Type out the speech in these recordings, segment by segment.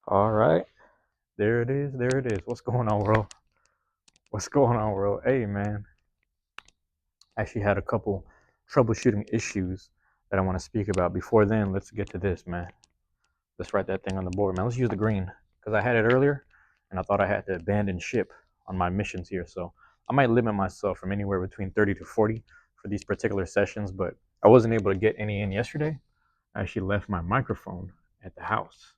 All right. There it is. There it is. What's going on, bro? What's going on, bro? Hey, man. I actually had a couple troubleshooting issues that I want to speak about. Before then, let's get to this, man. Let's write that thing on the board, man. Let's use the green because I had it earlier and I thought I had to abandon ship on my missions here. So I might limit myself from anywhere between 30 to 40 for these particular sessions, but I wasn't able to get any in yesterday. I actually left my microphone at the house.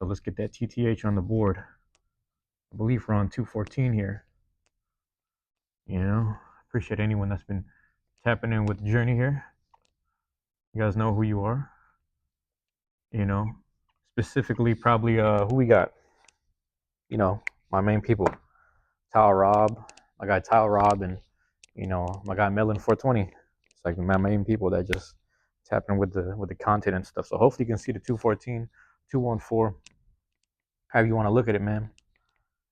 So let's get that TTH on the board. I believe we're on 214 here. Appreciate anyone that's been tapping in with the journey here. You guys know who you are. You know, specifically probably who we got. My main people, Tile Rob, my guy Tile Rob, and my guy Melon 420. It's like my main people that just tapping with the content and stuff. So hopefully you can see the 214, 214, however you want to look at it, man.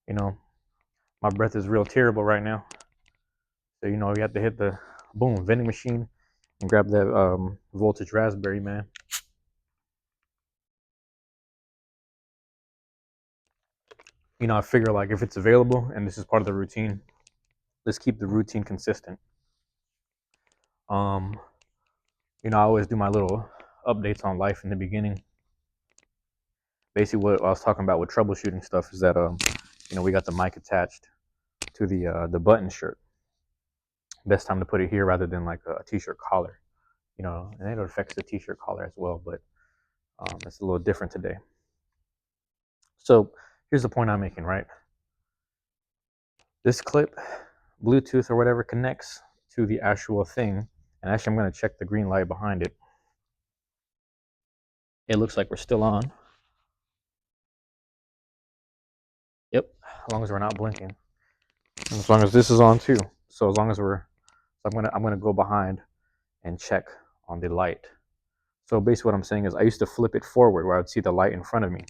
You know, my breath is real terrible right now. So you have to hit the boom vending machine and grab that voltage raspberry, man. I figure like if it's available and this is part of the routine, let's keep the routine consistent. Um, I always do my little updates on life in the beginning. Basically, what I was talking about with troubleshooting stuff is that we got the mic attached to the button shirt. Best time to put it here rather than like a t-shirt collar. And it affects the t-shirt collar as well, but it's a little different today. So here's the point I'm making, right? This clip, Bluetooth or whatever, connects to the actual thing. And actually, I'm going to check the green light behind it. It looks like we're still on. Yep, as long as we're not blinking. And as long as this is on too. So as long as I'm gonna go behind and check on the light. So basically what I'm saying is I used to flip it forward where I would see the light in front of me.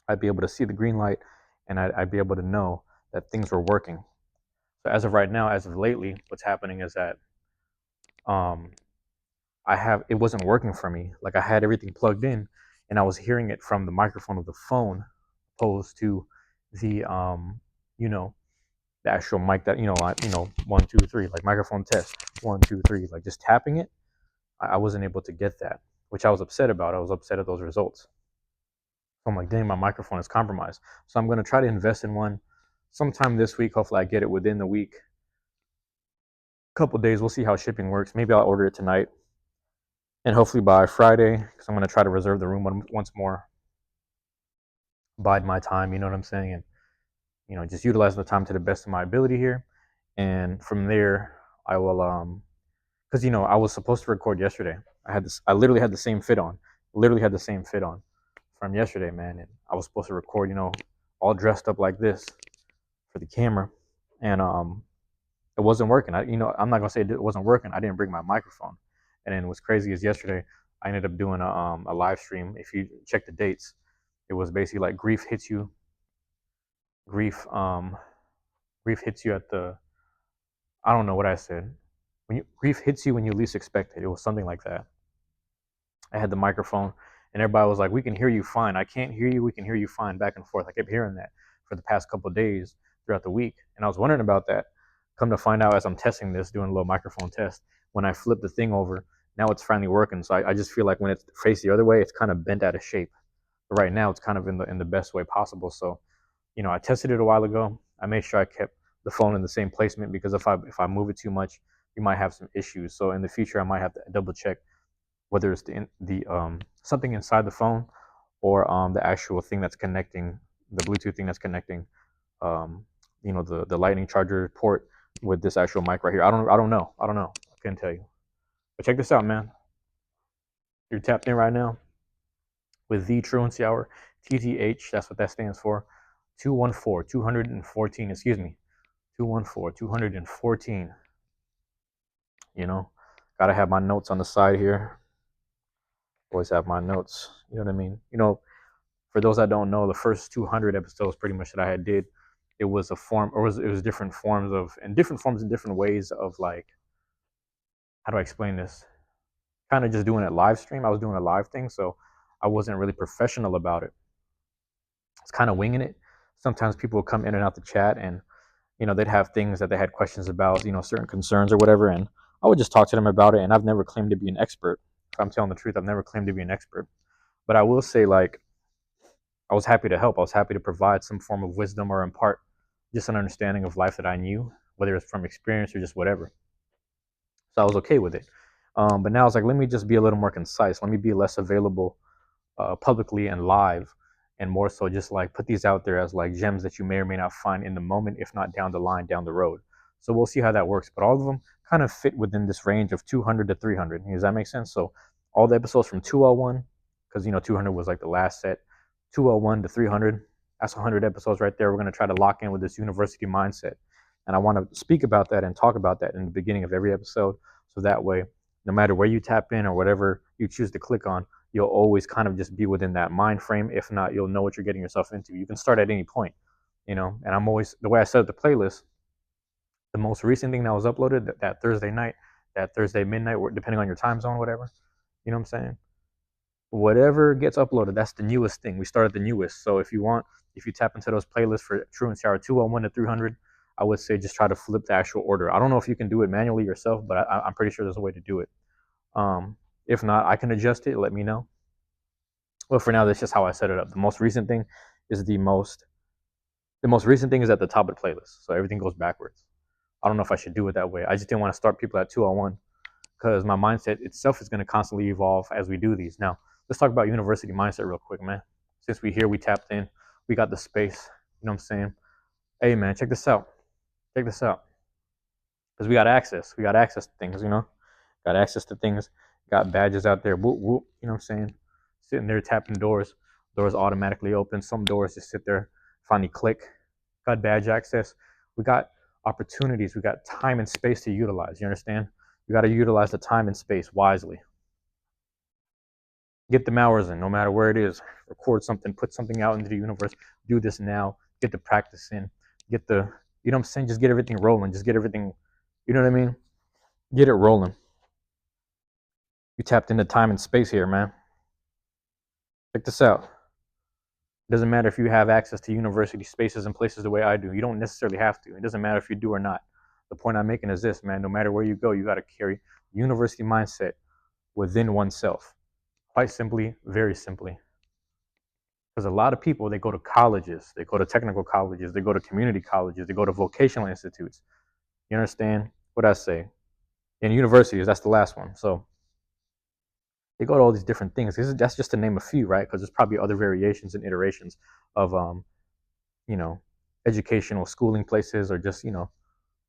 I'd be able to see the green light and I'd be able to know that things were working. So as of right now, as of lately, what's happening is that um, it wasn't working for me. Like I had everything plugged in and I was hearing it from the microphone of the phone opposed to the the actual mic that 1 2 3, like microphone test 1 2 3, like just tapping it. I wasn't able to get that, which I was upset about. I was upset at those results. So I'm like, dang, my microphone is compromised. So I'm going to try to invest in one sometime this week. Hopefully I get it within the week. Couple days, we'll see how shipping works. Maybe I'll order it tonight and hopefully by Friday, because I'm going to try to reserve the room once more. Bide my time, you know what I'm saying? And just utilize the time to the best of my ability here. And from there, I will because I was supposed to record yesterday. I literally had the same fit on. Literally had the same fit on from yesterday, man. And I was supposed to record, all dressed up like this for the camera, and it wasn't working. I'm not gonna say it wasn't working. I didn't bring my microphone, and then what's crazy is yesterday I ended up doing a live stream. If you check the dates, it was basically like grief grief hits you at the, I don't know what I said. Grief hits you when you least expect it. It was something like that. I had the microphone, and everybody was like, "We can hear you fine." I can't hear you. We can hear you fine. Back and forth. I kept hearing that for the past couple of days throughout the week, and I was wondering about that. Come to find out, as I'm testing this, doing a little microphone test, when I flip the thing over, now it's finally working. So I just feel like when it's faced the other way, it's kind of bent out of shape. But right now, it's kind of in the best way possible. So, I tested it a while ago. I made sure I kept the phone in the same placement because if I move it too much, you might have some issues. So in the future, I might have to double check whether it's the something inside the phone or the actual thing that's connecting, the Bluetooth thing that's connecting um, the lightning charger port with this actual mic right here. I don't know. I couldn't tell you. But check this out, man. You're tapped in right now with the Truancy Hour, TTH. That's what that stands for. 214, 214. Excuse me, 214, 214. Gotta have my notes on the side here. Always have my notes. You know what I mean? For those that don't know, the first 200 episodes pretty much that I had did, it was a form, or it was different forms and different ways of, like, how do I explain this? Kind of just doing it live stream. I was doing a live thing, so I wasn't really professional about it. was kind of winging it. Sometimes people would come in and out the chat, and they'd have things that they had questions about, certain concerns or whatever, and I would just talk to them about it. And I've never claimed to be an expert. If I'm telling the truth, I've never claimed to be an expert. But I will say, like, I was happy to help. I was happy to provide some form of wisdom or impart just an understanding of life that I knew, whether it's from experience or just whatever. So I was okay with it. But now it's like, let me just be a little more concise. Let me be less available publicly and live, and more so just like put these out there as like gems that you may or may not find in the moment, if not down the line, down the road. So we'll see how that works. But all of them kind of fit within this range of 200 to 300. Does that make sense? So all the episodes from 201, because 200 was like the last set, 201 to 300. That's 100 episodes right there. We're going to try to lock in with this university mindset. And I want to speak about that and talk about that in the beginning of every episode. So that way, no matter where you tap in or whatever you choose to click on, you'll always kind of just be within that mind frame. If not, you'll know what you're getting yourself into. You can start at any point, And I'm always, the way I set up the playlist, the most recent thing that was uploaded that Thursday night, that Thursday midnight, depending on your time zone, whatever, you know what I'm saying? Whatever gets uploaded, that's the newest thing. We started the newest. So if you tap into those playlists for Truancy Hour 201 to 300, I would say just try to flip the actual order. I don't know if you can do it manually yourself, but I'm pretty sure there's a way to do it. If not, I can adjust it. Let me know. Well, for now, that's just how I set it up. The most recent thing is the most recent thing is at the top of the playlist. So everything goes backwards. I don't know if I should do it that way. I just didn't want to start people at 201 because my mindset itself is going to constantly evolve as we do these. Now, let's talk about university mindset real quick, man. Since we here, we tapped in, we got the space. You know what I'm saying? Hey, man, check this out. Check this out. Because we got access. We got access to things, Got access to things. Got badges out there. Whoop, whoop. You know what I'm saying? Sitting there tapping doors. Doors automatically open. Some doors just sit there, finally click. Got badge access. We got opportunities. We got time and space to utilize. You understand? We got to utilize the time and space wisely. Get them hours in, no matter where it is. Record something, put something out into the universe. Do this now. Get the practice in. Get the, you know what I'm saying? Just get everything rolling. Just get everything, you know what I mean? Get it rolling. You tapped into time and space here, man. Check this out. It doesn't matter if you have access to university spaces and places the way I do. You don't necessarily have to. It doesn't matter if you do or not. The point I'm making is this, man. No matter where you go, you got to carry university mindset within oneself. Quite simply, very simply. Because a lot of people, they go to colleges, they go to technical colleges, they go to community colleges, they go to vocational institutes. You understand what I say? In universities, that's the last one. So they go to all these different things. That's just to name a few, right? Because there's probably other variations and iterations of, you know, educational schooling places, or just,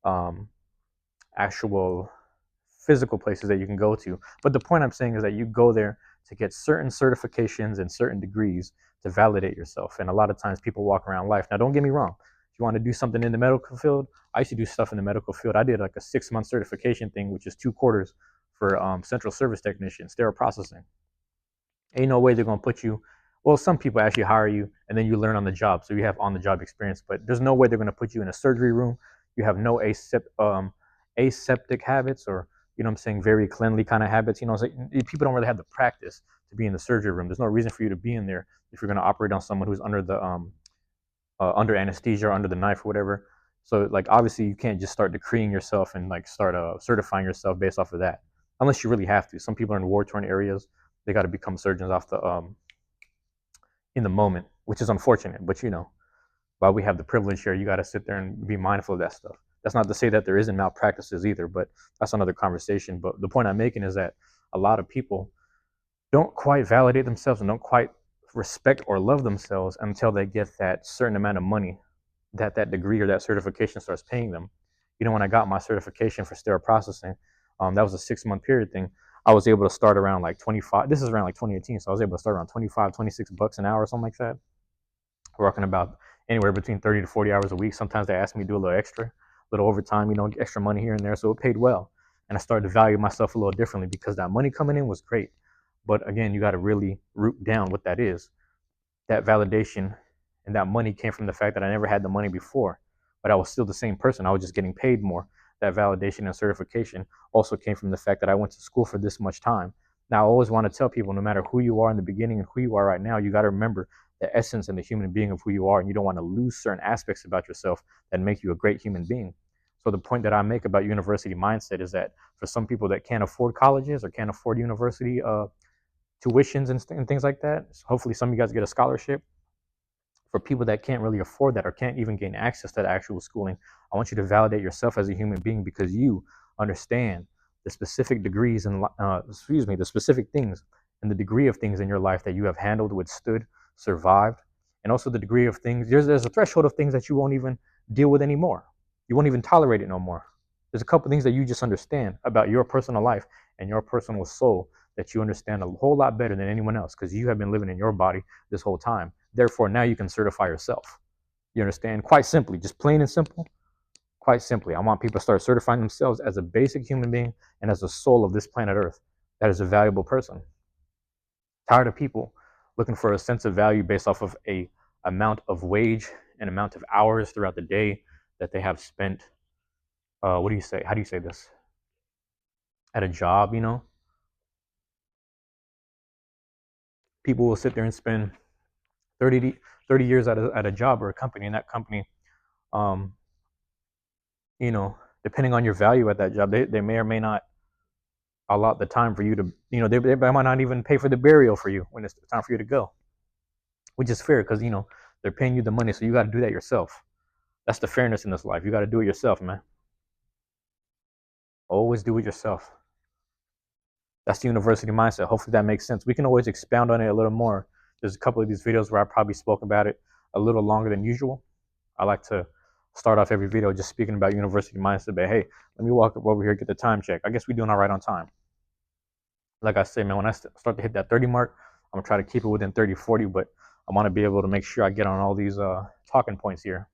um, actual physical places that you can go to. But the point I'm saying is that you go there to get certain certifications and certain degrees to validate yourself. And a lot of times people walk around life. Now, don't get me wrong. If you want to do something in the medical field, I used to do stuff in the medical field. I did like a 6-month certification thing, which is 2 quarters for central service technician, sterile processing. Ain't no way they're going to put you. Well, some people actually hire you and then you learn on the job. So you have on the job experience, but there's no way they're going to put you in a surgery room. You have no aseptic habits, or, I'm saying, very cleanly kind of habits. It's like people don't really have the practice to be in the surgery room. There's no reason for you to be in there if you're going to operate on someone who's under the under anesthesia or under the knife or whatever. So, like, obviously you can't just start decreeing yourself and like start certifying yourself based off of that, unless you really have to. Some people are in war-torn areas. They got to become surgeons off the in the moment, which is unfortunate. But while we have the privilege here, you got to sit there and be mindful of that stuff. That's not to say that there isn't malpractices either, but that's another conversation. But the point I'm making is that a lot of people don't quite validate themselves and don't quite respect or love themselves until they get that certain amount of money that degree or that certification starts paying them. When I got my certification for sterile processing, that was a 6-month period thing. I was able to start around like 25. This is around like 2018, so I was able to start around 25, $26 an hour or something like that. Working about anywhere between 30 to 40 hours a week. Sometimes they asked me to do a little extra, a little overtime, extra money here and there. So it paid well. And I started to value myself a little differently because that money coming in was great. But again, you got to really root down what that is. That validation and that money came from the fact that I never had the money before, but I was still the same person. I was just getting paid more. That validation and certification also came from the fact that I went to school for this much time. Now, I always want to tell people, no matter who you are in the beginning and who you are right now, you got to remember the essence and the human being of who you are, and you don't want to lose certain aspects about yourself that make you a great human being. So the point that I make about university mindset is that for some people that can't afford colleges or can't afford university tuitions and things like that, so hopefully some of you guys get a scholarship. For people that can't really afford that or can't even gain access to the actual schooling, I want you to validate yourself as a human being because you understand the specific degrees and the specific things and the degree of things in your life that you have handled, withstood, survived, and also the degree of things. There's a threshold of things that you won't even deal with anymore. You won't even tolerate it no more. There's a couple things that you just understand about your personal life and your personal soul that you understand a whole lot better than anyone else because you have been living in your body this whole time. Therefore, now you can certify yourself. You understand? Quite simply, just plain and simple, quite simply, I want people to start certifying themselves as a basic human being and as a soul of this planet Earth that is a valuable person. Tired of people looking for a sense of value based off of a amount of wage and amount of hours throughout the day that they have spent. What do you say? How do you say this? At a job, people will sit there and spend 30 years at a job or a company, and that company, um, depending on your value at that job, they may or may not allot the time for you to, they might not even pay for the burial for you when it's time for you to go, which is fair because, they're paying you the money. So you got to do that yourself. That's the fairness in this life. You got to do it yourself, man. Always do it yourself. That's the university mindset. Hopefully that makes sense. We can always expound on it a little more. There's a couple of these videos where I probably spoke about it a little longer than usual. I like to start off every video just speaking about university mindset. But hey, let me walk up over here, get the time check. I guess we're doing all right on time. Like I said, man, when I start to hit that 30 mark, I'm gonna try to keep it within 30, 40, but I want to be able to make sure I get on all these talking points here.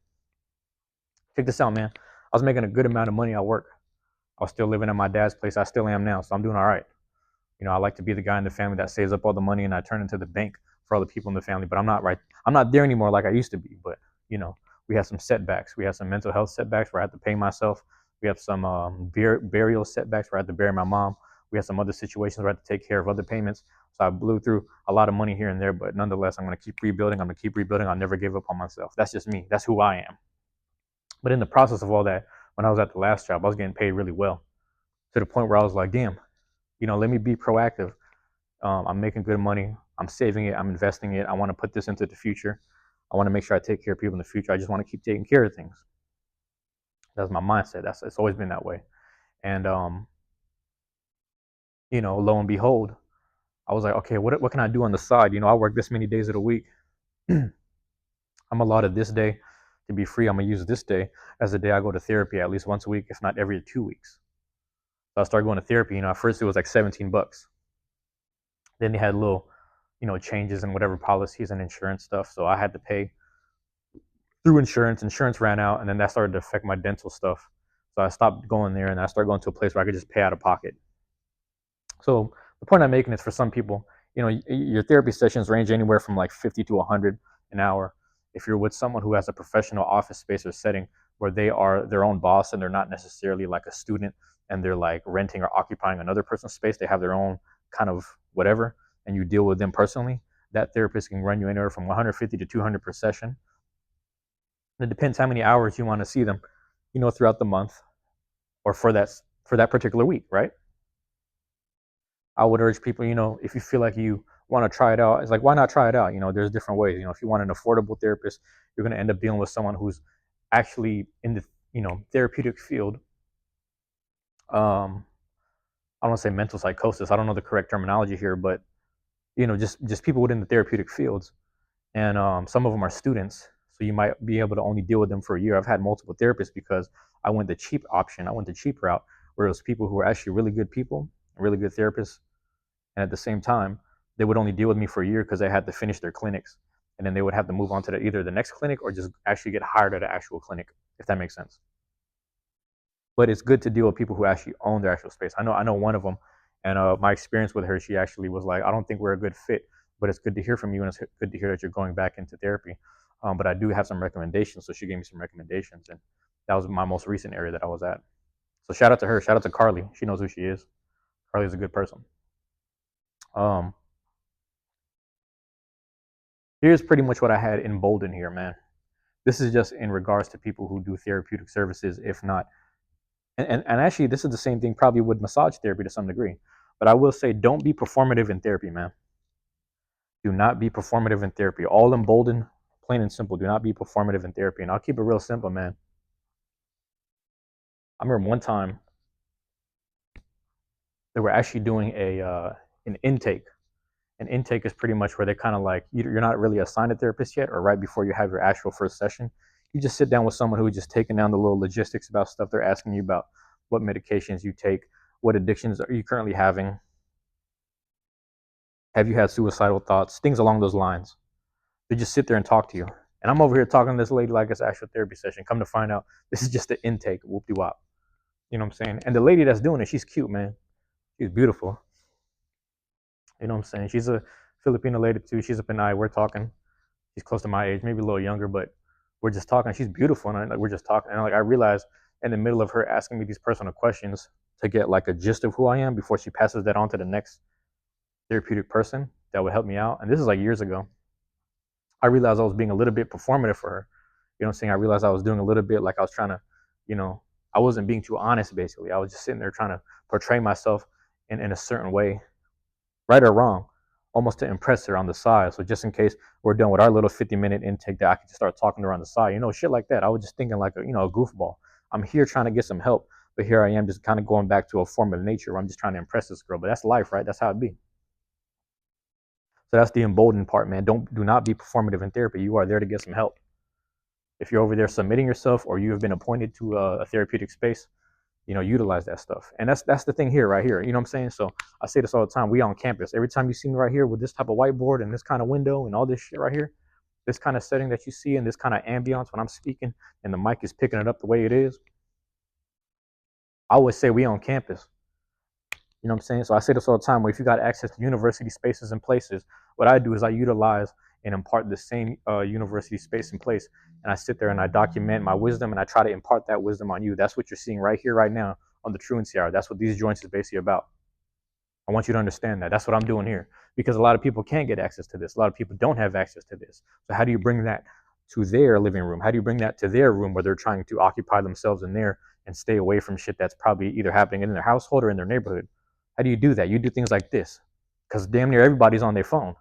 Check this out, man. I was making a good amount of money at work. I was still living at my dad's place. I still am now, so I'm doing all right. I like to be the guy in the family that saves up all the money and I turn into the bank for all the people in the family. But I'm not right. I'm not there anymore like I used to be. But we have some setbacks. We have some mental health setbacks where I have to pay myself. We have some burial setbacks where I have to bury my mom. We have some other situations where I have to take care of other payments. So I blew through a lot of money here and there. But nonetheless, I'm going to keep rebuilding. I'm going to keep rebuilding. I'll never give up on myself. That's just me. That's who I am. But in the process of all that, when I was at the last job, I was getting paid really well to the point where I was like, damn, let me be proactive. I'm making good money. I'm saving it. I'm investing it. I want to put this into the future. I want to make sure I take care of people in the future. I just want to keep taking care of things. That's my mindset. It's always been that way. And lo and behold, I was like, okay, what can I do on the side? I work this many days of the week. I'm allotted this day to be free. I'm gonna use this day as a day I go to therapy at least once a week, if not every 2 weeks. So I started going to therapy. At first it was like $17. Then they had little, changes in whatever policies and insurance stuff. So I had to pay through insurance. Insurance ran out, and then that started to affect my dental stuff. So I stopped going there, and I started going to a place where I could just pay out of pocket. So the point I'm making is for some people, your therapy sessions range anywhere from like 50 to 100 an hour. If you're with someone who has a professional office space or setting where they are their own boss and they're not necessarily like a student and they're like renting or occupying another person's space, they have their own kind of whatever, and you deal with them personally, that therapist can run you anywhere from 150 to 200 per session. And it depends how many hours you want to see them, throughout the month or for that particular week, right? I would urge people, if you feel like you want to try it out, it's like, why not try it out? There's different ways. If you want an affordable therapist, you're going to end up dealing with someone who's actually in the, therapeutic field. I don't want to say mental psychosis. I don't know the correct terminology here, but, just people within the therapeutic fields. And some of them are students. So you might be able to only deal with them for a year. I've had multiple therapists because I went the cheap option. I went the cheap route where it was people who were actually really good people, really good therapists. And at the same time, they would only deal with me for a year because they had to finish their clinics. And then they would have to move on to either the next clinic or just actually get hired at an actual clinic, if that makes sense. But it's good to deal with people who actually own their actual space. I know one of them, and my experience with her, she actually was like, I don't think we're a good fit, but it's good to hear from you, and it's good to hear that you're going back into therapy. But I do have some recommendations, so she gave me some recommendations, and that was my most recent area that I was at. So shout out to her. Shout out to Carly. She knows who she is. Carly's a good person. Um, Here's pretty much what I had emboldened here, man. This is just in regards to people who do therapeutic services, if not, and actually, this is the same thing probably with massage therapy to some degree. But I will say, don't be performative in therapy, man. Do not be performative in therapy. All emboldened, plain and simple. Do not be performative in therapy. And I'll keep it real simple, man. I remember one time they were actually doing an intake. An intake is pretty much where they're kind of like you're not really assigned a therapist yet, or right before you have your actual first session, you just sit down with someone who's just taking down the little logistics about stuff. They're asking you about what medications you take, what addictions are you currently having, have you had suicidal thoughts, things along those lines. They just sit there and talk to you. And I'm over here talking to this lady like it's an actual therapy session. Come to find out, this is just the intake. Whoop de wop. You know what I'm saying? And the lady that's doing it, she's cute, man. She's beautiful. You know what I'm saying? She's a Filipino lady too. She's up in I. We're talking. She's close to my age, maybe a little younger, but we're just talking. She's beautiful, and we're just talking. And I realized in the middle of her asking me these personal questions to get like a gist of who I am before she passes that on to the next therapeutic person that would help me out. And this is like years ago. I realized I was being a little bit performative for her. You know what I'm saying? I realized I was doing a little bit like I was trying to, you know, I wasn't being too honest basically. I was just sitting there trying to portray myself in a certain way, right or wrong, almost to impress her on the side. So just in case we're done with our little 50-minute intake, that I could just start talking to her on the side, shit like that. I was just thinking like a goofball. I'm here trying to get some help, but here I am just kind of going back to a form of nature where I'm just trying to impress this girl. But that's life, right? That's how it be. So that's the emboldened part, man. Do not be performative in therapy. You are there to get some help. If you're over there submitting yourself, or you have been appointed to a therapeutic space, utilize that stuff. And that's the thing here, right here. You know what I'm saying? So I say this all the time. We on campus. Every time you see me right here with this type of whiteboard and this kind of window and all this shit right here, this kind of setting that you see and this kind of ambiance when I'm speaking and the mic is picking it up the way it is, I always say we on campus. You know what I'm saying? So I say this all the time. Where if you got access to university spaces and places, what I do is I utilize and impart the same university space and place, and I sit there and I document my wisdom and I try to impart that wisdom on you. That's what you're seeing right here, right now on the Truancy Hour. That's what these joints is basically about. I want you to understand that. That's what I'm doing here, because a lot of people can't get access to this. A lot of people don't have access to this. So how do you bring that to their living room? How do you bring that to their room where they're trying to occupy themselves in there and stay away from shit that's probably either happening in their household or in their neighborhood? How do you do that? You do things like this, because damn near everybody's on their phone.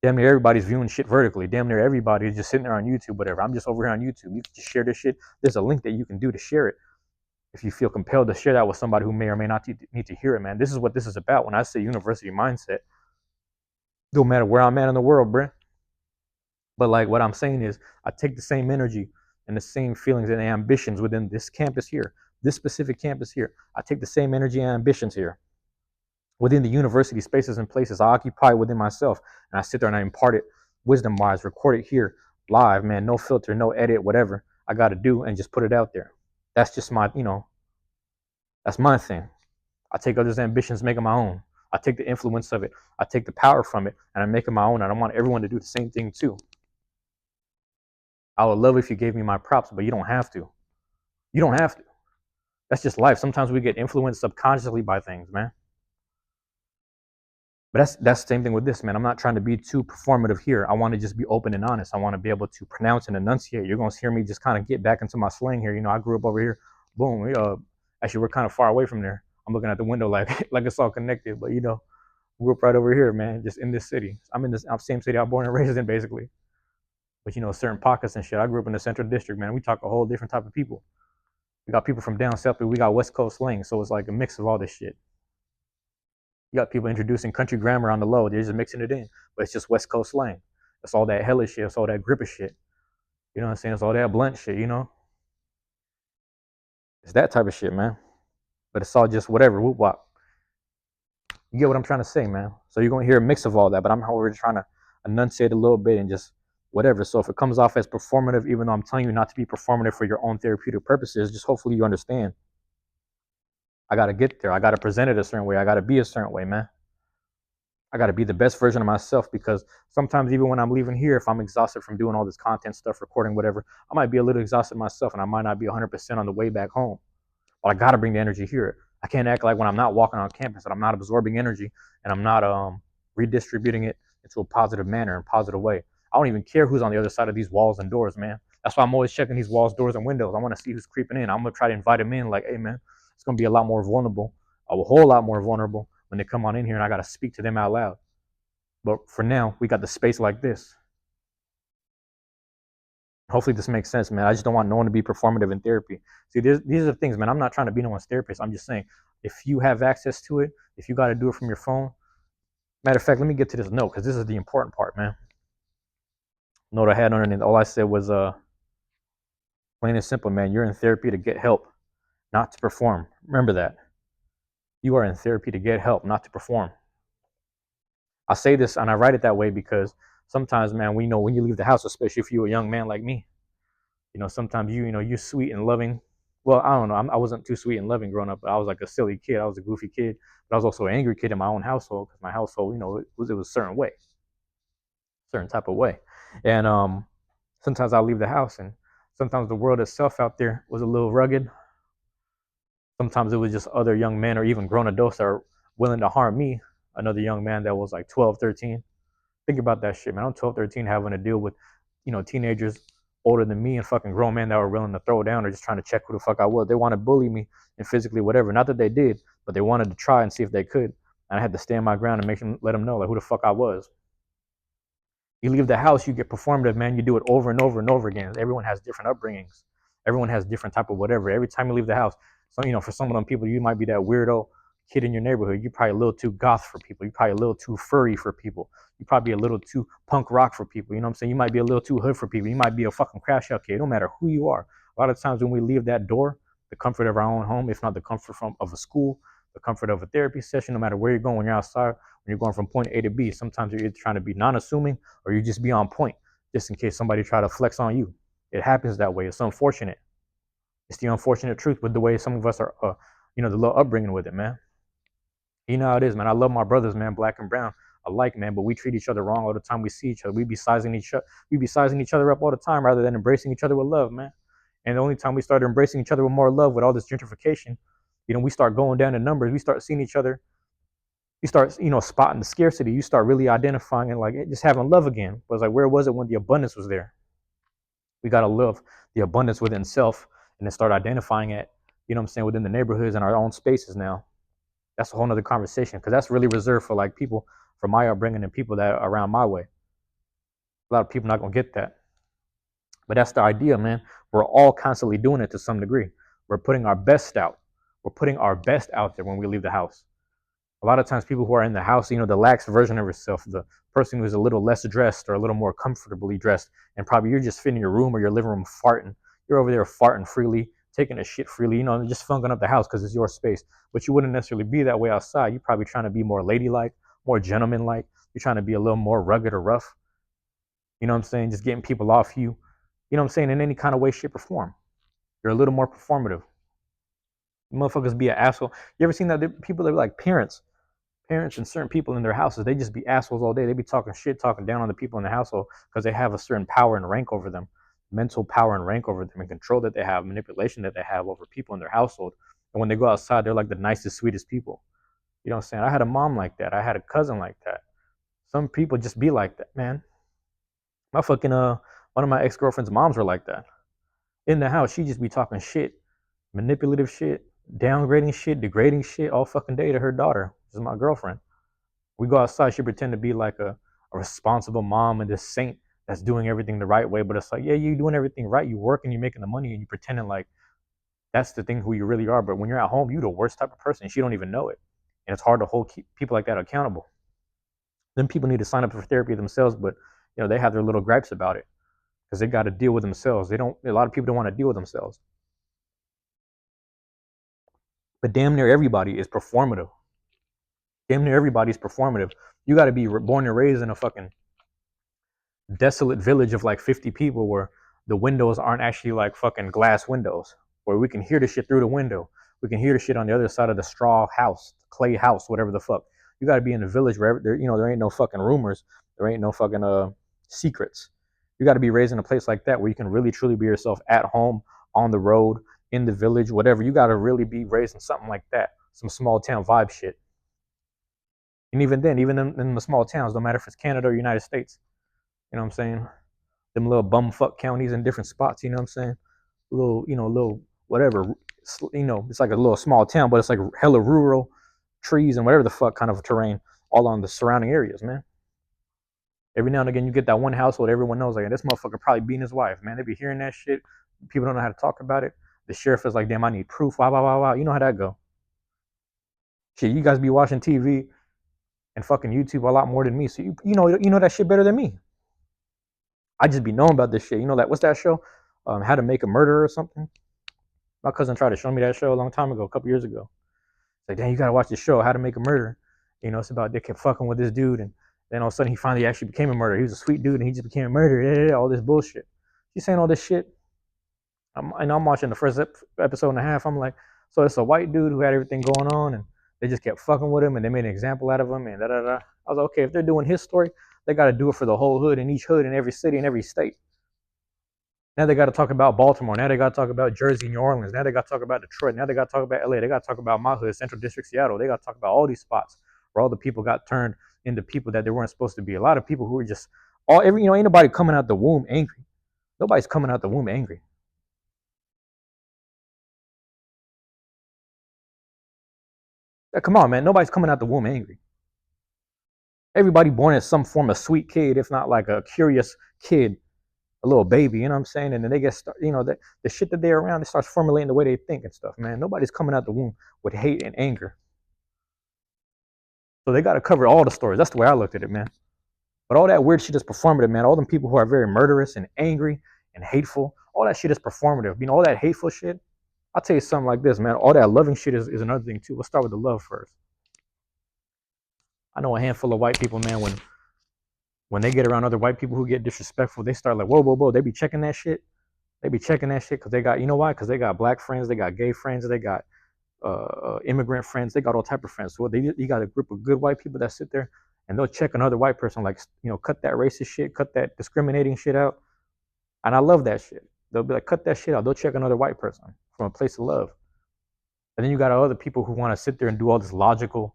Damn near everybody's viewing shit vertically. Damn near everybody's just sitting there on YouTube, whatever. I'm just over here on YouTube. You can just share this shit. There's a link that you can do to share it if you feel compelled to share that with somebody who may or may not need to hear it, man. This is what this is about. When I say university mindset, don't matter where I'm at in the world, bruh. But like what I'm saying is, I take the same energy and the same feelings and ambitions within this campus here, this specific campus here. I take the same energy and ambitions here within the university spaces and places I occupy within myself, and I sit there and I impart it wisdom wise, record it here live, man. No filter, no edit, whatever I got to do, and just put it out there. That's just my, that's my thing. I take others' ambitions, make them my own. I take the influence of it, I take the power from it, and I make it my own. And I want everyone to do the same thing too. I would love if you gave me my props, but you don't have to. You don't have to. That's just life. Sometimes we get influenced subconsciously by things, man. But that's the same thing with this, man. I'm not trying to be too performative here. I want to just be open and honest. I want to be able to pronounce and enunciate. You're gonna hear me just kind of get back into my slang here. I grew up over here. Boom. Actually, we're kind of far away from there. I'm looking at the window like like it's all connected, but grew up right over here, man. Just in this city. I'm in this same city I was born and raised in, basically. But certain pockets and shit. I grew up in the Central District, man. We talk a whole different type of people. We got people from down south, but we got West Coast slang, so it's like a mix of all this shit. You got people introducing country grammar on the low. They're just mixing it in, but it's just West Coast slang. It's all that hellish shit. It's all that gripper shit. You know what I'm saying? It's all that blunt shit. It's that type of shit, man. But it's all just whatever. Whoop wop. You get what I'm trying to say, man. So you're gonna hear a mix of all that, but I'm over trying to enunciate a little bit and just whatever. So if it comes off as performative, even though I'm telling you not to be performative for your own therapeutic purposes, just hopefully you understand. I gotta get there. I gotta present it a certain way. I gotta be a certain way, man. I got to be the best version of myself, because sometimes even when I'm leaving here, if I'm exhausted from doing all this content stuff, recording, whatever, I might be a little exhausted myself and I might not be 100% on the way back home. But I got to bring the energy here. I can't act like when I'm not walking on campus that I'm not absorbing energy and I'm not redistributing it into a positive manner and positive way. I don't even care who's on the other side of these walls and doors, man. That's why I'm always checking these walls, doors, and windows. I want to see who's creeping in. I'm gonna try to invite them in, like, hey, man, it's gonna be a lot more vulnerable, a whole lot more vulnerable when they come on in here, and I gotta speak to them out loud. But for now, we got the space like this. Hopefully this makes sense, man. I just don't want no one to be performative in therapy. See, these are the things, man. I'm not trying to be no one's therapist. I'm just saying, if you have access to it, if you got to do it from your phone. Matter of fact, let me get to this note because this is the important part, man. Note I had underneath. All I said was, plain and simple, man. You're in therapy to get help, not to perform. Remember that. You are in therapy to get help, not to perform. I say this and I write it that way because sometimes, man, we know when you leave the house, especially if you're a young man like me, sometimes you're sweet and loving. Well, I don't know. I wasn't too sweet and loving growing up, but I was like a silly kid. I was a goofy kid, but I was also an angry kid in my own household because my household, it was a certain way, certain type of way. And sometimes I'll leave the house, and sometimes the world itself out there was a little rugged. Sometimes it was just other young men or even grown adults that are willing to harm me. Another young man that was like 12, 13. Think about that shit, man. I'm 12, 13 having to deal with, teenagers older than me and fucking grown men that were willing to throw down or just trying to check who the fuck I was. They want to bully me and physically whatever. Not that they did, but they wanted to try and see if they could. And I had to stand my ground and let them know like who the fuck I was. You leave the house, you get performative, man. You do it over and over and over again. Everyone has different upbringings. Everyone has different type of whatever. Every time you leave the house, so for some of them people, you might be that weirdo kid in your neighborhood. You're probably a little too goth for people. You're probably a little too furry for people. You're probably a little too punk rock for people. You know what I'm saying? You might be a little too hood for people. You might be a fucking crash out kid. It don't matter who you are. A lot of times when we leave that door, the comfort of our own home, if not the comfort of a school, the comfort of a therapy session, no matter where you're going, when you're outside, when you're going from point A to B, sometimes you're either trying to be non-assuming or you just be on point, just in case somebody try to flex on you. It happens that way. It's unfortunate. It's the unfortunate truth with the way some of us are, the little upbringing with it, man. You know how it is, man. I love my brothers, man, black and brown alike, man, but we treat each other wrong all the time we see each other. We be sizing each other up all the time rather than embracing each other with love, man. And the only time we started embracing each other with more love with all this gentrification, we start going down in numbers. We start seeing each other. You start, spotting the scarcity. You start really identifying and like just having love again. But it's like, where was it when the abundance was there? We got to love the abundance within self and then start identifying it, within the neighborhoods and our own spaces now. That's a whole nother conversation because that's really reserved for like people from my upbringing and people that are around my way. A lot of people not gonna get that, but that's the idea, man. We're all constantly doing it to some degree. We're putting our best out. We're putting our best out there when we leave the house. A lot of times people who are in the house, the lax version of yourself, the person who's a little less dressed or a little more comfortably dressed, and probably you're just sitting in your room or your living room farting. You're over there farting freely, taking a shit freely, just funking up the house because it's your space. But you wouldn't necessarily be that way outside. You're probably trying to be more ladylike, more gentlemanlike. You're trying to be a little more rugged or rough. You know what I'm saying? Just getting people off you. You know what I'm saying? In any kind of way, shape, or form. You're a little more performative. Motherfuckers be an asshole. You ever seen that people that are like parents and certain people in their houses, they just be assholes all day. They be talking shit, talking down on the people in the household because they have a certain power and rank over them, mental power and rank over them, and control that they have, manipulation that they have over people in their household. And when they go outside, they're like the nicest, sweetest people. You know what I'm saying? I had a mom like that. I had a cousin like that. Some people just be like that, man. My fucking one of my ex-girlfriend's moms were like that. In the house, she just be talking shit, manipulative shit, downgrading shit, degrading shit all fucking day to her daughter. This is my girlfriend. We go outside, she pretend to be like a responsible mom and this saint that's doing everything the right way. But it's like, yeah, you doing everything right. You working, you making the money, and you pretending like that's the thing who you really are. But when you're at home, you the worst type of person. She don't even know it. And it's hard to hold people like that accountable. Then people need to sign up for therapy themselves, but they have their little gripes about it because they got to deal with themselves. They don't. A lot of people don't want to deal with themselves. But damn near everybody is performative. Damn near everybody's performative. You got to be born and raised in a fucking desolate village of like 50 people where the windows aren't actually like fucking glass windows, where we can hear the shit through the window. We can hear the shit on the other side of the straw house, clay house, whatever the fuck. You got to be in a village where there ain't no fucking rumors, there ain't no fucking secrets. You got to be raised in a place like that where you can really truly be yourself at home, on the road, in the village, whatever. You got to really be raised in something like that some small town vibe shit. And even then, even in the small towns, no matter if it's Canada or United States, you know what I'm saying? Them little bumfuck counties in different spots, you know what I'm saying? Little whatever, it's like a little small town, but it's like hella rural, trees and whatever the fuck kind of terrain all on the surrounding areas, man. Every now and again, you get that one household everyone knows, like, this motherfucker probably beating his wife, man. They be hearing that shit. People don't know how to talk about it. The sheriff is like, damn, I need proof. Wow, wow, wow, wow. You know how that go. Shit, you guys be watching TV and fucking YouTube a lot more than me. So you know that shit better than me. I just be knowing about this shit. You know that what's that show? How to Make a Murderer or something. My cousin tried to show me that show a long time ago, a couple years ago. It's like, damn, you gotta watch this show, How to Make a Murderer. You know, it's about they kept fucking with this dude, and then all of a sudden he finally actually became a murderer. He was a sweet dude, and he just became a murderer. Yeah, all this bullshit. She's saying all this shit. I'm watching the first episode and a half. I'm like, so it's a white dude who had everything going on, and they just kept fucking with him, and they made an example out of him, and da da da. I was like, okay, if they're doing his story, they got to do it for the whole hood in each hood in every city in every state. Now they got to talk about Baltimore. Now they got to talk about Jersey, New Orleans. Now they got to talk about Detroit. Now they got to talk about LA. They got to talk about my hood, Central District, Seattle. They got to talk about all these spots where all the people got turned into people that they weren't supposed to be. A lot of people who were just ain't nobody coming out the womb angry. Nobody's coming out the womb angry. Come on, man. Nobody's coming out the womb angry. Everybody born as some form of sweet kid, if not like a curious kid, a little baby, you know what I'm saying? And then they get, the shit that they're around, it starts formulating the way they think and stuff, man. Nobody's coming out the womb with hate and anger. So they got to cover all the stories. That's the way I looked at it, man. But all that weird shit is performative, man. All them people who are very murderous and angry and hateful, all that shit is performative. You know, all that hateful shit. I'll tell you something like this, man. All that loving shit is another thing, too. Let's start with the love first. I know a handful of white people, man, when they get around other white people who get disrespectful, they start like, whoa, whoa, whoa. They be checking that shit. They be checking that shit because they got, you know why? Because they got black friends, they got gay friends, they got immigrant friends, they got all type of friends. So you got a group of good white people that sit there and they'll check another white person like, cut that racist shit, cut that discriminating shit out. And I love that shit. They'll be like, cut that shit out. They'll check another white person from a place of love. And then you got other people who want to sit there and do all this logical,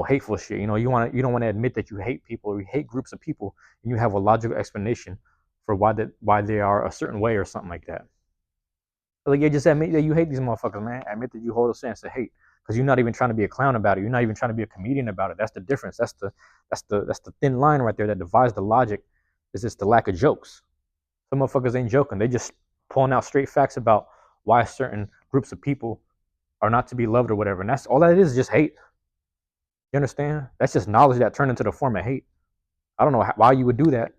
hateful shit. You don't want to admit that you hate people or you hate groups of people, and you have a logical explanation for why they are a certain way or something like that. Like, yeah, just admit that you hate these motherfuckers, man. Admit that you hold a sense of hate because you're not even trying to be a clown about it. You're not even trying to be a comedian about it. That's the difference. That's the thin line right there that divides the logic. Is just the lack of jokes. Some motherfuckers ain't joking. They just pulling out straight facts about why certain groups of people are not to be loved or whatever. And that's all that is just hate. You understand? That's just knowledge that turned into the form of hate. I don't know why you would do that,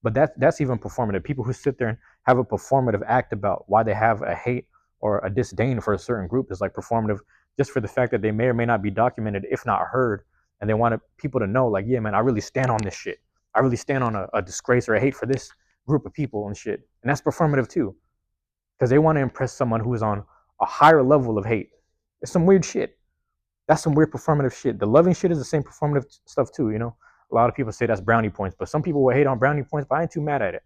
but that's even performative. People who sit there and have a performative act about why they have a hate or a disdain for a certain group is like performative just for the fact that they may or may not be documented, if not heard. And they want people to know, like, yeah, man, I really stand on this shit. I really stand on a disgrace or a hate for this group of people and shit. And that's performative too, because they want to impress someone who is on a higher level of hate. It's some weird shit. That's some weird performative shit. The loving shit is the same performative stuff too, A lot of people say that's brownie points, but some people will hate on brownie points, but I ain't too mad at it.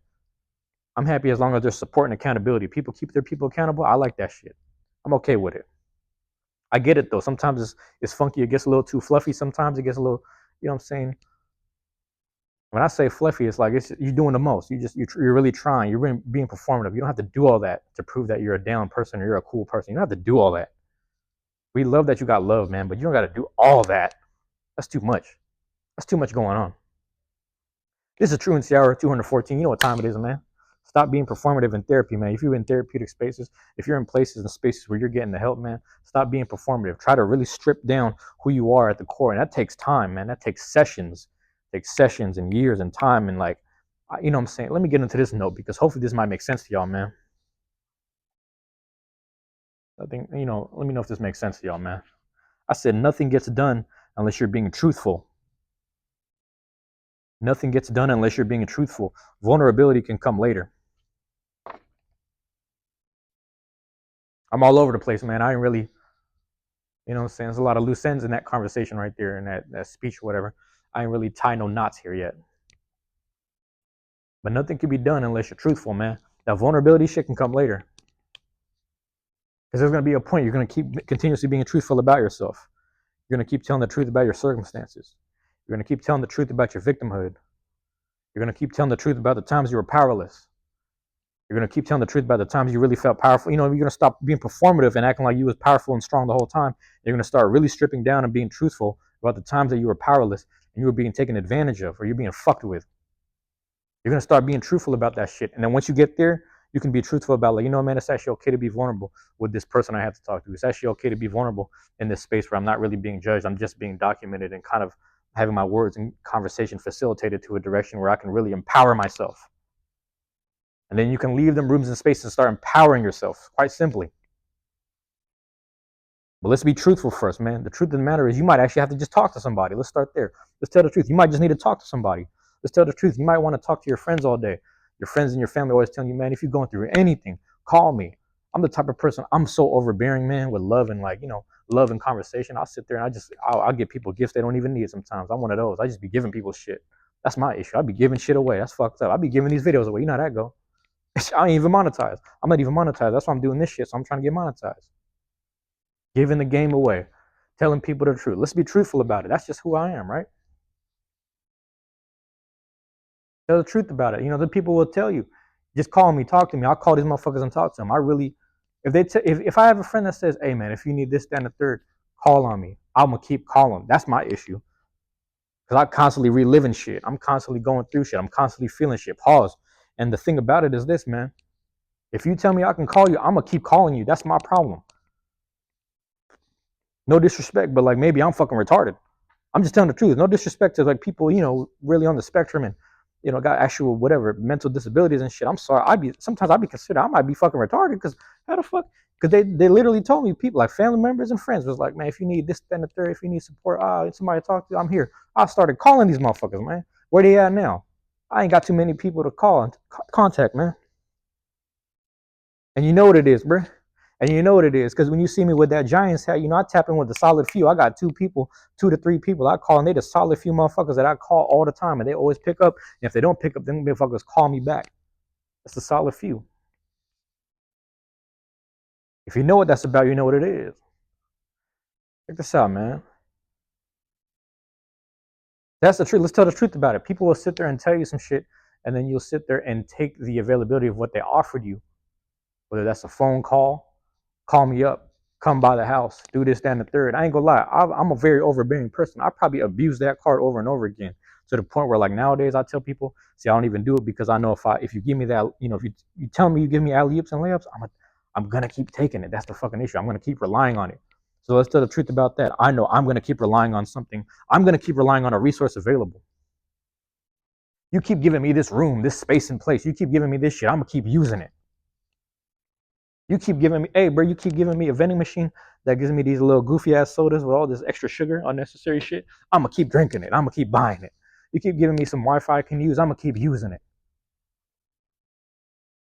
I'm happy as long as there's support and accountability. People keep their people accountable. I like that shit. I'm okay with it. I get it though. Sometimes it's funky. It gets a little too fluffy. Sometimes it gets a little, you know what I'm saying? When I say fluffy, it's like you're doing the most. You're really trying. You're really being performative. You don't have to do all that to prove that you're a down person or you're a cool person. You don't have to do all that. We love that you got love, man, but you don't got to do all that. That's too much. That's too much going on. This is Truancy Hour 214. You know what time it is, man. Stop being performative in therapy, man. If you're in therapeutic spaces, if you're in places and spaces where you're getting the help, man, stop being performative. Try to really strip down who you are at the core. And that takes time, man. That takes sessions. It takes sessions and years and time. And like, you know what I'm saying? Let me get into this note because hopefully this might make sense to y'all, man. I think, let me know if this makes sense to y'all, man. I said nothing gets done unless you're being truthful. Nothing gets done unless you're being truthful. Vulnerability can come later. I'm all over the place, man. I ain't really, you know what I'm saying? There's a lot of loose ends in that conversation right there and that speech or whatever. I ain't really tie no knots here yet. But nothing can be done unless you're truthful, man. That vulnerability shit can come later. Because there's going to be a point you're going to keep continuously being truthful about yourself. You're going to keep telling the truth about your circumstances. You're going to keep telling the truth about your victimhood. You're going to keep telling the truth about the times you were powerless. You're going to keep telling the truth about the times you really felt powerful. You're going to stop being performative and acting like you was powerful and strong the whole time. You're going to start really stripping down and being truthful about the times that you were powerless and you were being taken advantage of or you're being fucked with. You're going to start being truthful about that shit. And then once you get there, you can be truthful about, like, man, it's actually okay to be vulnerable with this person I have to talk to. It's actually okay to be vulnerable in this space where I'm not really being judged. I'm just being documented and kind of having my words and conversation facilitated to a direction where I can really empower myself. And then you can leave them rooms and spaces and start empowering yourself, quite simply. But let's be truthful first, man. The truth of the matter is you might actually have to just talk to somebody. Let's start there. Let's tell the truth. You might just need to talk to somebody. Let's tell the truth. You might want to talk to your friends all day. Your friends and your family always telling you, man, if you're going through anything, call me. I'm the type of person, I'm so overbearing, man, with love and love and conversation. I'll sit there and I'll give people gifts they don't even need sometimes. I'm one of those. I just be giving people shit. That's my issue. I be giving shit away. That's fucked up. I be giving these videos away. You know how that go. I ain't even monetized. I'm not even monetized. That's why I'm doing this shit. So I'm trying to get monetized. Giving the game away. Telling people the truth. Let's be truthful about it. That's just who I am, right? Tell the truth about it. The people will tell you. Just call me, talk to me. I'll call these motherfuckers and talk to them. I really, if I have a friend that says, hey man, if you need this, that, and the third, call on me. I'm gonna keep calling. That's my issue. Because I constantly reliving shit. I'm constantly going through shit. I'm constantly feeling shit. Pause. And the thing about it is this, man. If you tell me I can call you, I'm gonna keep calling you. That's my problem. No disrespect, but like maybe I'm fucking retarded. I'm just telling the truth. No disrespect to like people, really on the spectrum and got actual whatever mental disabilities and shit. I'm sorry. Sometimes I'd be considered I might be fucking retarded because how the fuck? Because they literally told me people like family members and friends was like, man, if you need this, then the third, if you need support, somebody to talk to, I'm here. I started calling these motherfuckers, man. Where they at now? I ain't got too many people to call and contact, man. And you know what it is, bro. And you know what it is, because when you see me with that Giants hat, I tap in with the solid few. I got 2 to 3 people I call, and they the solid few motherfuckers that I call all the time, and they always pick up. And if they don't pick up, then motherfuckers call me back. That's the solid few. If you know what that's about, you know what it is. Check this out, man. That's the truth. Let's tell the truth about it. People will sit there and tell you some shit, and then you'll sit there and take the availability of what they offered you, whether that's a phone call me up, come by the house, do this, that, and the third. I ain't gonna lie, I'm a very overbearing person. I probably abuse that card over and over again to the point where like nowadays I tell people, see, I don't even do it because I know if you give me that, if you tell me you give me alley oops and layups, I'm gonna keep taking it. That's the fucking issue. I'm gonna keep relying on it. So let's tell the truth about that. I know I'm gonna keep relying on something. I'm gonna keep relying on a resource available. You keep giving me this room, this space and place. You keep giving me this shit. I'm gonna keep using it. You keep giving me, hey, bro, you keep giving me a vending machine that gives me these little goofy ass sodas with all this extra sugar, unnecessary shit. I'm gonna keep drinking it. I'm gonna keep buying it. You keep giving me some Wi-Fi I can use. I'm gonna keep using it.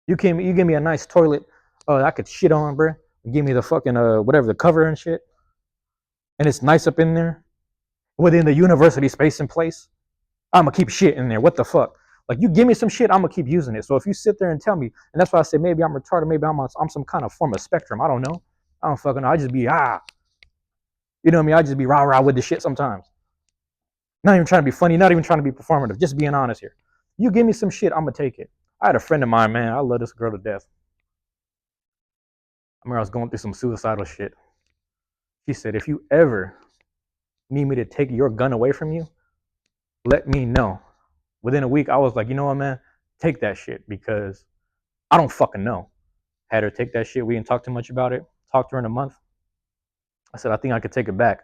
You give me a nice toilet I could shit on, bro. Give me the fucking whatever the cover and shit, and it's nice up in there within the university space and place. I'm gonna keep shit in there. What the fuck? Like you give me some shit, I'm gonna keep using it. So if you sit there and tell me, and that's why I say maybe I'm retarded, maybe I'm some kind of form of spectrum. I don't know. I don't fucking know. I just be you know what I mean? I just be rah rah with the shit sometimes. Not even trying to be funny, not even trying to be performative. Just being honest here. You give me some shit, I'm gonna take it. I had a friend of mine, man. I love this girl to death. I remember I was going through some suicidal shit. She said, if you ever need me to take your gun away from you, let me know. Within a week, I was like, you know what, man? Take that shit because I don't fucking know. Had her take that shit. We didn't talk too much about it. Talked to her in a month. I said, I think I could take it back.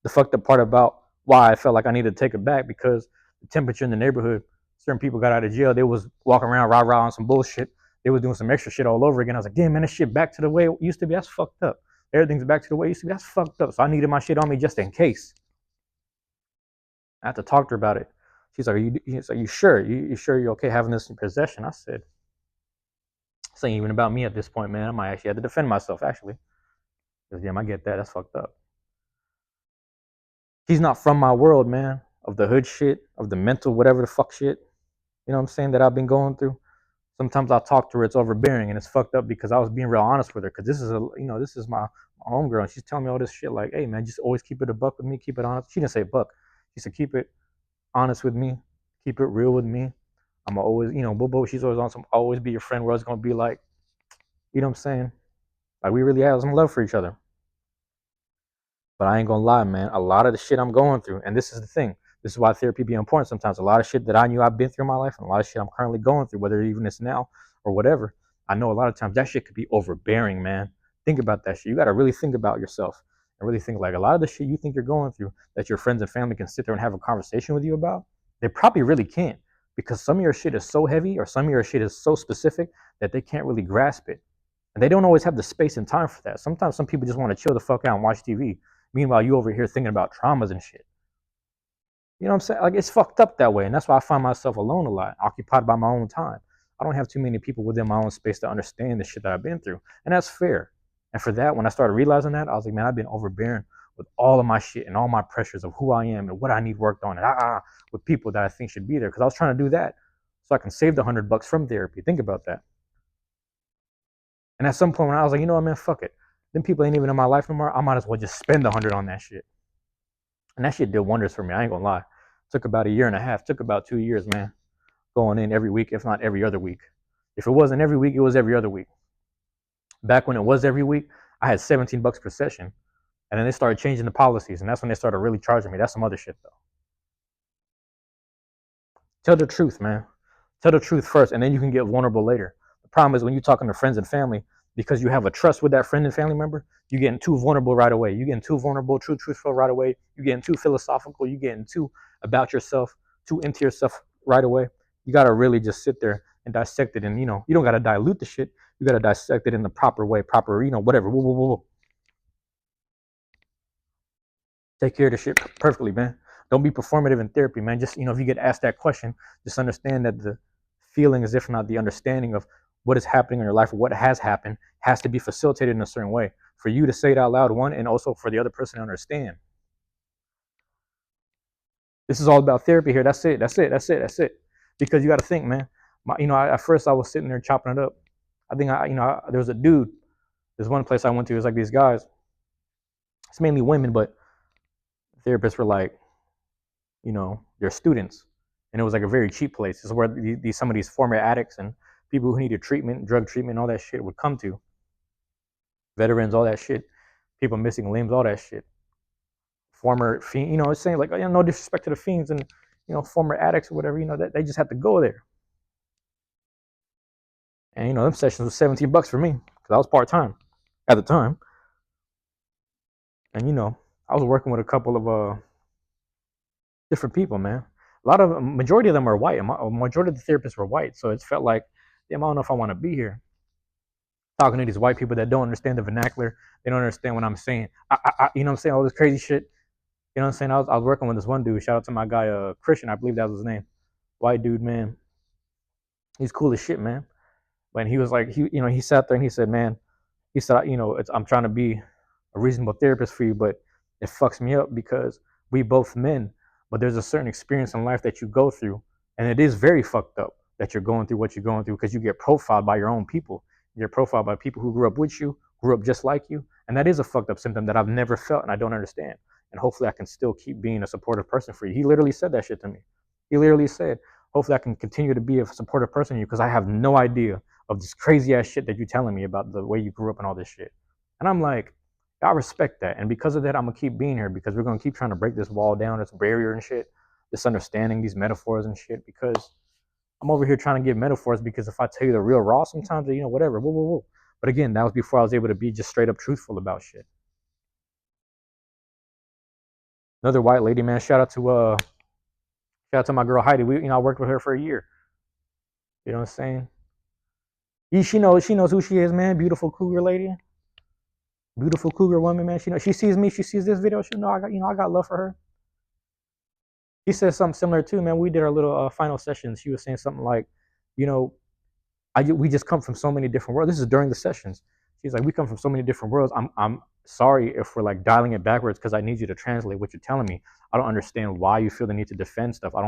The fucked up part about why I felt like I needed to take it back because the temperature in the neighborhood, certain people got out of jail. They was walking around rah rah on some bullshit. They was doing some extra shit all over again. I was like, damn, man, this shit back to the way it used to be. That's fucked up. Everything's back to the way it used to be. That's fucked up. So I needed my shit on me just in case. I had to talk to her about it. She's like, are you sure? You sure you're okay having this in possession? I said, this ain't even about me at this point, man. I might actually have to defend myself, actually. Because, damn, I get that. That's fucked up. She's not from my world, man. Of the hood shit, of the mental whatever the fuck shit. You know what I'm saying? That I've been going through. Sometimes I'll talk to her, it's overbearing, and it's fucked up because I was being real honest with her. Because this is my homegirl, and she's telling me all this shit like, hey man, just always keep it a buck with me, keep it honest. She didn't say buck. She said keep it honest with me, keep it real with me. I'm always, she's always on some always be your friend. We're always gonna be like, you know what I'm saying? Like we really have some love for each other. But I ain't gonna lie, man. A lot of the shit I'm going through, and this is the thing. This is why therapy be important sometimes. A lot of shit that I knew I've been through in my life, and a lot of shit I'm currently going through, whether even it's now or whatever. I know a lot of times that shit could be overbearing, man. Think about that shit. You gotta really think about yourself and really think like a lot of the shit you think you're going through that your friends and family can sit there and have a conversation with you about. They probably really can't because some of your shit is so heavy or some of your shit is so specific that they can't really grasp it. And they don't always have the space and time for that. Sometimes some people just want to chill the fuck out and watch TV. Meanwhile, you over here thinking about traumas and shit. You know what I'm saying? Like it's fucked up that way. And that's why I find myself alone a lot, occupied by my own time. I don't have too many people within my own space to understand the shit that I've been through. And that's fair. And for that, when I started realizing that, I was like, man, I've been overbearing with all of my shit and all my pressures of who I am and what I need worked on and with people that I think should be there. Cause I was trying to do that so I can save the $100 from therapy. Think about that. And at some point when I was like, you know what, man, fuck it. Then people ain't even in my life no more. I might as well just spend 100 on that shit. And that shit did wonders for me. I ain't gonna lie. Took about a year and a half. Took about 2 years, man. Going in every week, if not every other week. If it wasn't every week, it was every other week. Back when it was every week, I had $17 per session. And then they started changing the policies, and that's when they started really charging me. That's some other shit though. Tell the truth, man. Tell the truth first, and then you can get vulnerable later. The problem is when you're talking to friends and family, because you have a trust with that friend and family member, you're getting too vulnerable right away. You're getting too vulnerable, truthful right away. You're getting too philosophical. You're getting too about yourself, too into yourself right away. You gotta really just sit there and dissect it, and you don't gotta dilute the shit. You gotta dissect it in the proper way, proper, whatever. Whoa, whoa, whoa, whoa. Take care of the shit perfectly, man. Don't be performative in therapy, man. Just if you get asked that question, just understand that the feeling is, if not the understanding of what is happening in your life or what has happened, has to be facilitated in a certain way for you to say it out loud, one, and also for the other person to understand. This is all about therapy here. That's it. That's it. That's it. That's it. Because you got to think, man. At first I was sitting there chopping it up. I think there was a dude. There's one place I went to. It was like these guys. It's mainly women, but therapists were like, they're students, and it was like a very cheap place. This is where some of these former addicts and people who needed treatment, drug treatment, all that shit would come to. Veterans, all that shit. People missing limbs, all that shit. Former fiend, it's saying like, no disrespect to the fiends and former addicts or whatever. That they just had to go there. And them sessions was $17 for me because I was part time at the time. And I was working with a couple of different people, man. Majority of them are white. Majority of the therapists were white, so it felt like, damn, I don't know if I want to be here. Talking to these white people that don't understand the vernacular, they don't understand what I'm saying. You know what I'm saying? All this crazy shit. You know what I'm saying? I was working with this one dude. Shout out to my guy, Christian. I believe that was his name. White dude, man. He's cool as shit, man. When he was like, he sat there and he said, man, he said, I'm trying to be a reasonable therapist for you, but it fucks me up because we both men, but there's a certain experience in life that you go through, and it is very fucked up that you're going through what you're going through because you get profiled by your own people. You're profiled by people who grew up with you, grew up just like you, and that is a fucked up symptom that I've never felt and I don't understand. And hopefully I can still keep being a supportive person for you. He literally said that shit to me. He literally said, hopefully I can continue to be a supportive person to you because I have no idea of this crazy ass shit that you're telling me about the way you grew up and all this shit. And I'm like, I respect that. And because of that, I'm going to keep being here because we're going to keep trying to break this wall down, this barrier and shit, this understanding, these metaphors and shit, because I'm over here trying to give metaphors because if I tell you the real raw sometimes, whatever, whoa, whoa, whoa. But again, that was before I was able to be just straight up truthful about shit. Another white lady, man, shout out to my girl Heidi. I worked with her for a year. You know what I'm saying? She knows who she is, man. Beautiful cougar lady. Beautiful cougar woman, man. She sees me, she sees this video, she know I got love for her. He said something similar too, man. We did our little final sessions. She was saying something like, you know, we just come from so many different worlds. This is during the sessions. She's like, we come from so many different worlds. I'm sorry if we're like dialing it backwards because I need you to translate what you're telling me. I don't understand why you feel the need to defend stuff. I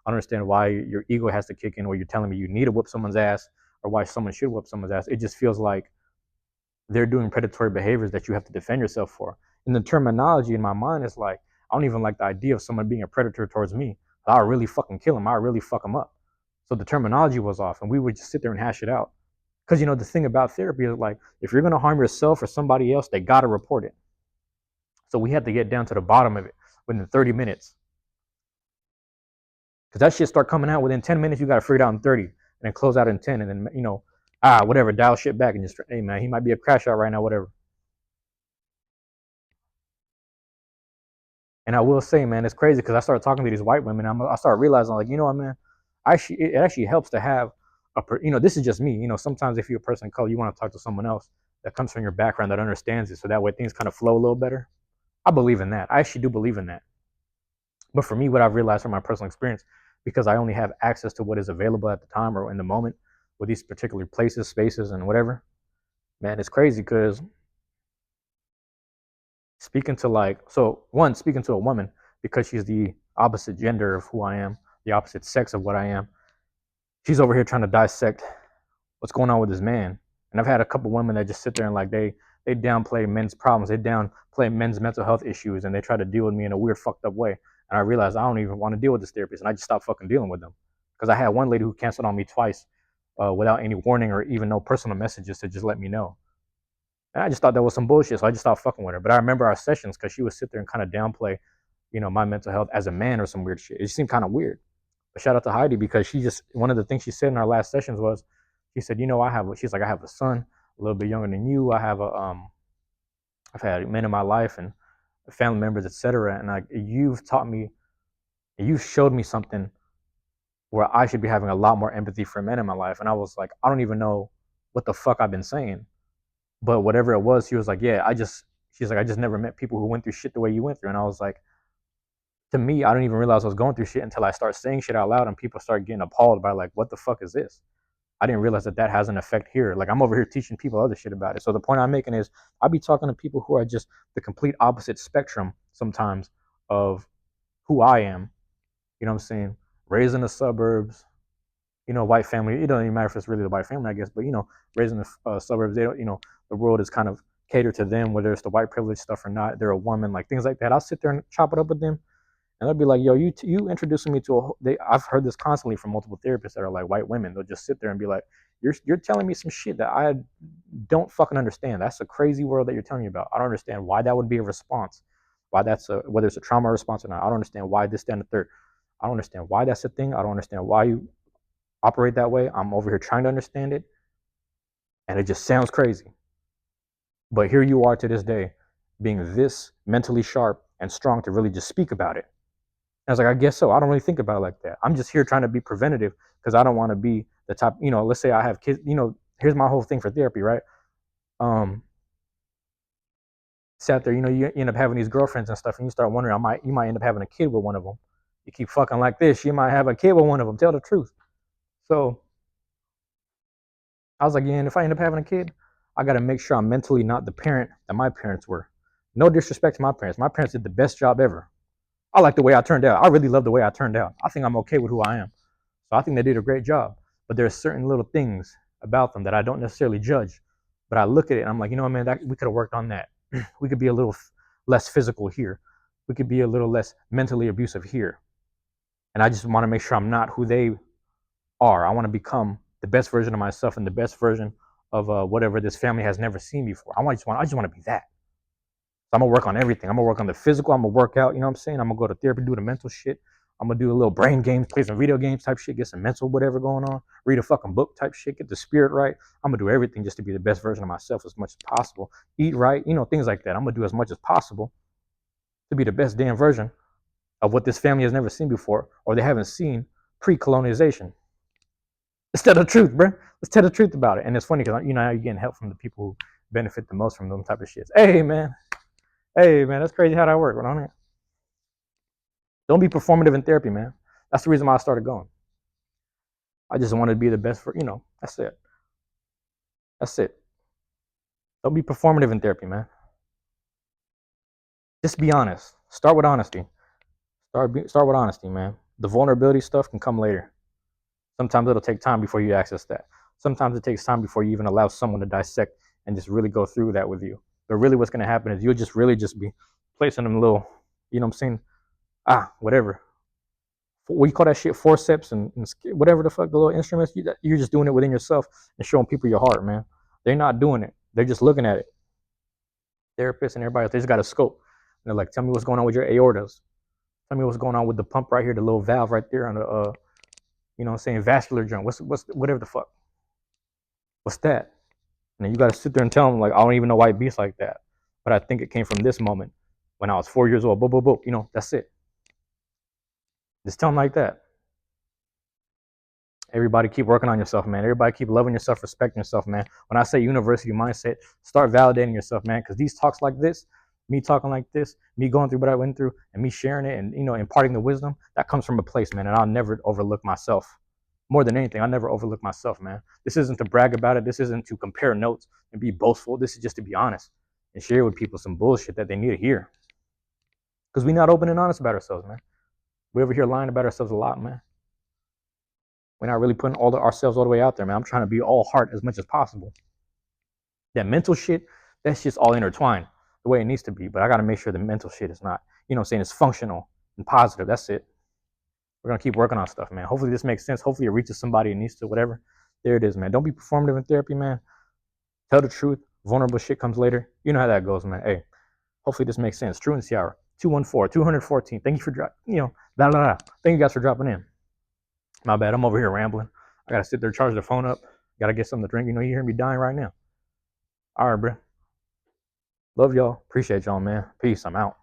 I don't understand why your ego has to kick in, or you're telling me you need to whoop someone's ass, or why someone should whoop someone's ass. It just feels like they're doing predatory behaviors that you have to defend yourself for. And the terminology in my mind is like, I don't even like the idea of someone being a predator towards me. I'll really fucking kill him. I'll really fuck him up. So the terminology was off, and we would just sit there and hash it out. Because the thing about therapy is like, if you're gonna harm yourself or somebody else, they gotta report it. So we had to get down to the bottom of it within 30 minutes. Because that shit start coming out within 10 minutes, you gotta figure it out in 30, and then close out in 10, and then whatever, dial shit back and just, hey man, he might be a crash out right now, whatever. And I will say, man, it's crazy because I started talking to these white women. I started realizing, like, what, man, it actually helps to have this is just me. Sometimes if you're a person of color, you want to talk to someone else that comes from your background that understands it, so that way things kind of flow a little better. I believe in that. I actually do believe in that. But for me, what I've realized from my personal experience, because I only have access to what is available at the time or in the moment with these particular places, spaces, and whatever, man, it's crazy because speaking to a woman because she's the opposite gender of who I am, the opposite sex of what I am. She's over here trying to dissect what's going on with this man. And I've had a couple women that just sit there and like they downplay men's problems, they downplay men's mental health issues, and they try to deal with me in a weird, fucked up way. And I realized I don't even want to deal with this therapist, and I just stopped fucking dealing with them. Because I had one lady who canceled on me twice without any warning or even no personal messages to just let me know. And I just thought that was some bullshit, so I just stopped fucking with her. But I remember our sessions because she would sit there and kind of downplay, my mental health as a man or some weird shit. It just seemed kind of weird. But shout out to Heidi because one of the things she said in our last sessions was, she said, she's like, I have a son a little bit younger than you. I've had men in my life and family members, etc. And like, you've taught me, you showed me something where I should be having a lot more empathy for men in my life. And I was like, I don't even know what the fuck I've been saying. But whatever it was, she was like, yeah, she's like, I just never met people who went through shit the way you went through. And I was like, to me, I didn't even realize I was going through shit until I start saying shit out loud and people start getting appalled by like, what the fuck is this? I didn't realize that has an effect here. Like, I'm over here teaching people other shit about it. So the point I'm making is I be talking to people who are just the complete opposite spectrum sometimes of who I am. You know what I'm saying? Raised in the suburbs, white family. It doesn't even matter if it's really the white family, I guess, but raised in the suburbs, they don't, the world is kind of catered to them, whether it's the white privilege stuff or not. They're a woman, like things like that. I'll sit there and chop it up with them, and they'll be like, "Yo, you introducing me to I've heard this constantly from multiple therapists that are like white women. They'll just sit there and be like, "You're telling me some shit that I don't fucking understand. That's a crazy world that you're telling me about. I don't understand why that would be a response. Why whether it's a trauma response or not. I don't understand why this, that, and the third. I don't understand why that's a thing. I don't understand why you operate that way. I'm over here trying to understand it, and it just sounds crazy. But here you are to this day, being this mentally sharp and strong to really just speak about it." I was like, I guess so. I don't really think about it like that. I'm just here trying to be preventative because I don't want to be the type, let's say I have kids, here's my whole thing for therapy, right? Um, Sat there, you end up having these girlfriends and stuff, and you start wondering, you might end up having a kid with one of them. You keep fucking like this, you might have a kid with one of them. Tell the truth. So I was like, yeah, and if I end up having a kid, I got to make sure I'm mentally not the parent that my parents were. No disrespect to my parents. My parents did the best job ever. I like the way I turned out. I really love the way I turned out. I think I'm okay with who I am. So I think they did a great job. But there's certain little things about them that I don't necessarily judge. But I look at it and I'm like, man, we could have worked on that. We could be a little less physical here. We could be a little less mentally abusive here. And I just want to make sure I'm not who they are. I want to become the best version of myself and the best version of whatever this family has never seen before. I just want to be that. So I'm gonna work on everything. I'm gonna work on the physical. I'm gonna work out. You know what I'm saying? I'm gonna go to therapy, do the mental shit. I'm gonna do a little brain games, play some video games type shit, get some mental whatever going on, read a fucking book type shit, get the spirit right. I'm gonna do everything just to be the best version of myself as much as possible. Eat right, things like that. I'm gonna do as much as possible to be the best damn version of what this family has never seen before, or they haven't seen pre-colonization. Let's tell the truth, bro. Let's tell the truth about it. And it's funny because you're getting help from the people who benefit the most from them type of shits. Hey man, that's crazy how that works. Don't be performative in therapy, man. That's the reason why I started going. I just wanted to be the best for, that's it. That's it. Don't be performative in therapy, man. Just be honest. Start with honesty. Start with honesty, man. The vulnerability stuff can come later. Sometimes it'll take time before you access that. Sometimes it takes time before you even allow someone to dissect and just really go through that with you. But really, what's going to happen is you'll just really just be placing them little, you know what I'm saying? Whatever. What you call that shit? Forceps and whatever the fuck, the little instruments. You're just doing it within yourself and showing people your heart, man. They're not doing it. They're just looking at it. Therapists and everybody else, they just got a scope. And they're like, tell me what's going on with your aortas. Tell me what's going on with the pump right here, the little valve right there on the, you know what I'm saying, vascular joint. What's whatever the fuck. What's that? And then you got to sit there and tell them, like, I don't even know why it beats like that. But I think it came from this moment when I was 4 years old. Boop, boop, boop. You know, that's it. Just tell them like that. Everybody keep working on yourself, man. Everybody keep loving yourself, respecting yourself, man. When I say university mindset, start validating yourself, man. Because these talks like this, me talking like this, me going through what I went through, and me sharing it and, you know, imparting the wisdom, that comes from a place, man. And I'll never overlook myself. More than anything, I never overlook myself, man. This isn't to brag about it. This isn't to compare notes and be boastful. This is just to be honest and share with people some bullshit that they need to hear. Because we're not open and honest about ourselves, man. We over here lying about ourselves a lot, man. We're not really putting ourselves all the way out there, man. I'm trying to be all heart as much as possible. That mental shit, that's just all intertwined the way it needs to be. But I got to make sure the mental shit is not, you know what I'm saying, it's functional and positive. That's it. We're going to keep working on stuff, man. Hopefully this makes sense. Hopefully it reaches somebody and needs to, whatever. There it is, man. Don't be performative in therapy, man. Tell the truth. Vulnerable shit comes later. You know how that goes, man. Hey, hopefully this makes sense. Truancy hour, 214-214. Thank you for dropping, you know, blah, blah, blah. Thank you guys for dropping in. My bad. I'm over here rambling. I got to sit there, charge the phone up. Got to get something to drink. You know, you hear me dying right now. All right, bro. Love y'all. Appreciate y'all, man. Peace. I'm out.